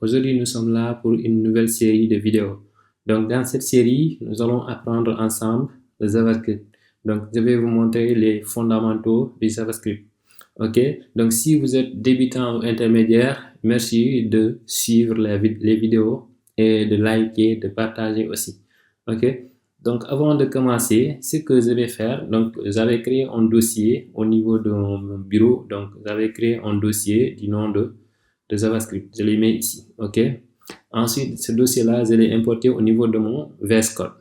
Aujourd'hui, nous sommes là pour une nouvelle série de vidéos. Donc, dans cette série, nous allons apprendre ensemble le JavaScript. Donc, je vais vous montrer les fondamentaux du JavaScript. Ok? Donc, si vous êtes débutant ou intermédiaire, merci de suivre les vidéos et de liker, de partager aussi. Ok? Donc, avant de commencer, ce que je vais faire, donc, j'avais créé un dossier au niveau de mon bureau. Donc, j'avais créé un dossier du nom de JavaScript. Je les mets ici. OK. Ensuite, ce dossier-là, je l'ai importé au niveau de mon VS Code.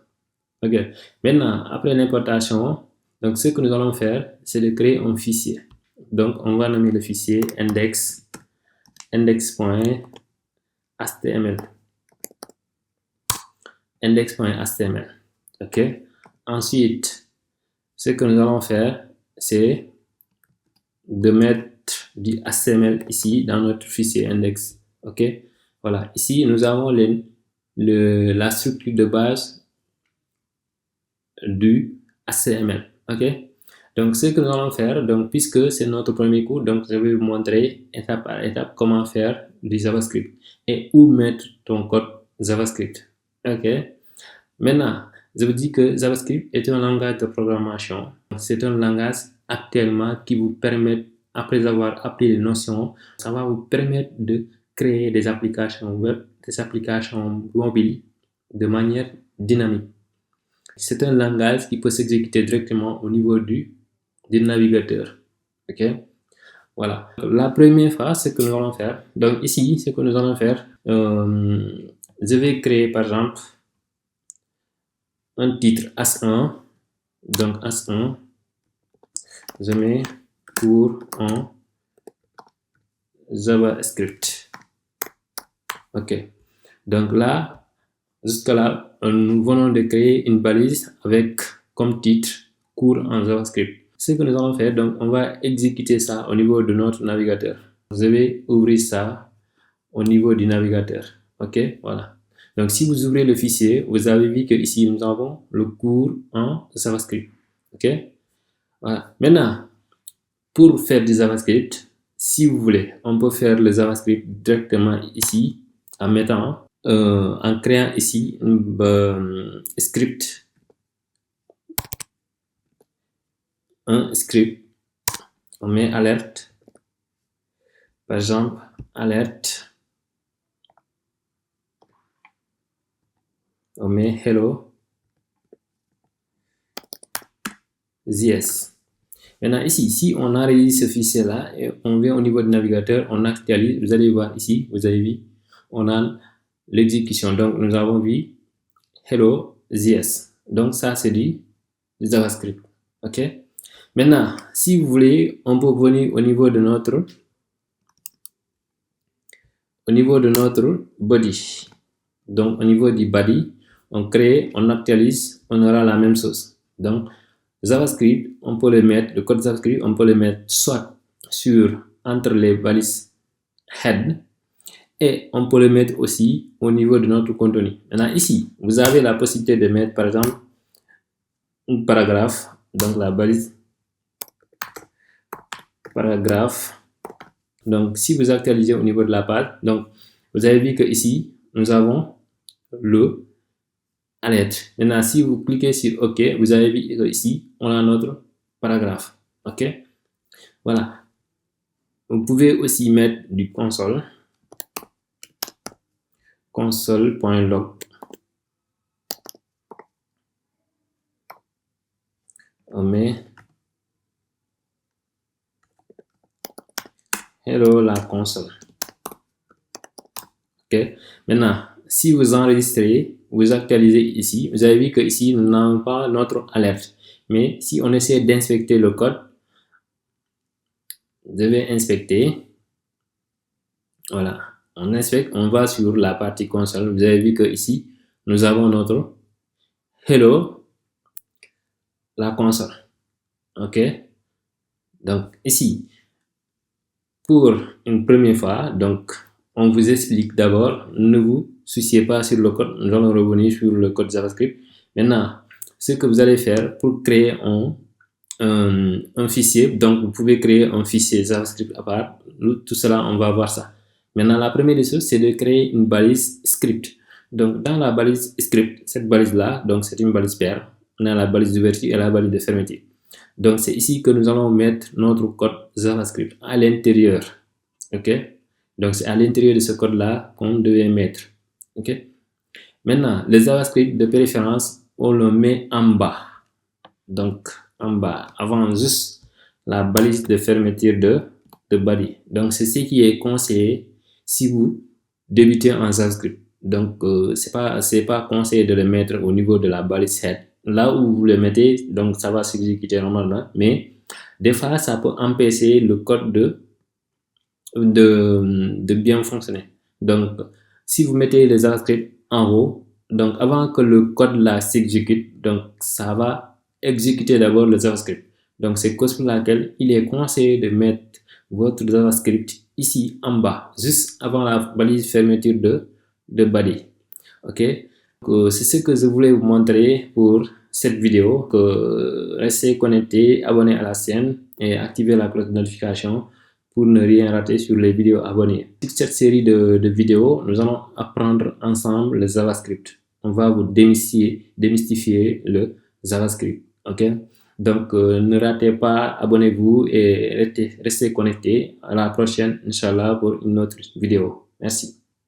OK. Maintenant, après l'importation, donc ce que nous allons faire, c'est de créer un fichier. Donc, on va nommer le fichier index.html. Index.html. OK. Ensuite, ce que nous allons faire, c'est de mettre du HTML ici dans notre fichier index. OK. Voilà. Ici, nous avons la structure de base du HTML. OK. Donc, ce que nous allons faire, donc, puisque c'est notre premier cours, donc je vais vous montrer étape par étape comment faire du JavaScript et où mettre ton code JavaScript. OK. Maintenant, je vous dis que JavaScript est un langage de programmation. C'est un langage actuellement qui vous permet, après avoir appris les notions, ça va vous permettre de créer des applications web, des applications mobiles de manière dynamique. C'est un langage qui peut s'exécuter directement au niveau du navigateur. OK? Voilà. La première phase, c'est que nous allons faire. Donc ici, ce que nous allons faire, je vais créer par exemple un titre As1. Donc As1, je mets cours en JavaScript. OK. Donc là, jusqu'à là, nous venons de créer une balise avec comme titre cours en JavaScript. Ce que nous allons faire, donc on va exécuter ça au niveau de notre navigateur. Je vais ouvrir ça au niveau du navigateur. OK, voilà. Donc si vous ouvrez le fichier, vous avez vu que ici nous avons le cours en JavaScript. OK, voilà. Maintenant, pour faire du JavaScript, si vous voulez, on peut faire le JavaScript directement ici en mettant, en créant ici un script. Un script, on met alerte, par exemple, alerte, on met hello, JS. Maintenant ici, si on enregistre ce fichier là et on vient au niveau du navigateur, on actualise, vous allez voir ici, vous avez vu, on a l'exécution. Donc nous avons vu hello JS. Donc ça c'est du JavaScript. OK. Maintenant, si vous voulez, on peut venir au niveau de notre body. Donc au niveau du body, on crée, on actualise, on aura la même chose. Donc JavaScript, on peut le mettre, le code JavaScript, on peut le mettre soit entre les balises head et on peut le mettre aussi au niveau de notre contenu. Maintenant ici, vous avez la possibilité de mettre par exemple un paragraphe, donc la balise paragraphe. Donc si vous actualisez au niveau de la page, donc vous avez vu que ici nous avons le alerte. Maintenant si vous cliquez sur OK, vous avez vu que ici on a notre paragraphe. OK, voilà. Vous pouvez aussi mettre du console.log. On met hello la console. OK. Maintenant, si vous enregistrez, vous actualisez ici, vous avez vu que ici nous n'avons pas notre alerte. Mais si on essaie d'inspecter le code, je vais inspecter. Voilà. On inspecte, on va sur la partie console. Vous avez vu que ici nous avons notre hello la console. OK. Donc ici, pour une première fois, donc on vous explique d'abord, ne vous souciez pas sur le code, nous allons revenir sur le code JavaScript. Maintenant, ce que vous allez faire pour créer un fichier, donc vous pouvez créer un fichier JavaScript à part, tout cela on va voir ça. Maintenant, la première des choses, c'est de créer une balise script. Donc, dans la balise script, cette balise-là, donc c'est une balise paire. On a la balise d'ouverture et la balise de fermeture. Donc, c'est ici que nous allons mettre notre code JavaScript à l'intérieur. OK? Donc, c'est à l'intérieur de ce code-là qu'on devait mettre. OK? Maintenant, le JavaScript de préférence, on le met en bas. Donc, en bas, avant juste la balise de fermeture de body. Donc, c'est ce qui est conseillé si vous débutez en JavaScript. Donc, c'est pas conseillé de le mettre au niveau de la balise head. Là où vous le mettez, donc ça va s'exécuter normalement. Mais des fois, ça peut empêcher le code de bien fonctionner. Donc, si vous mettez le JavaScript en haut, donc avant que le code là s'exécute, donc ça va exécuter d'abord le JavaScript. Donc, c'est cause pour laquelle il est conseillé de mettre votre JavaScript ici en bas, juste avant la balise fermeture de body. Ok, c'est ce que je voulais vous montrer pour cette vidéo. Restez connectés, abonnez à la chaîne et activez la cloche de notification pour ne rien rater sur les vidéos à venir. Sur cette série de vidéos, nous allons apprendre ensemble le JavaScript. On va vous démystifier le JavaScript. Ok, donc ne ratez pas, abonnez-vous et restez connectés. À la prochaine, Inch'Allah, pour une autre vidéo. Merci.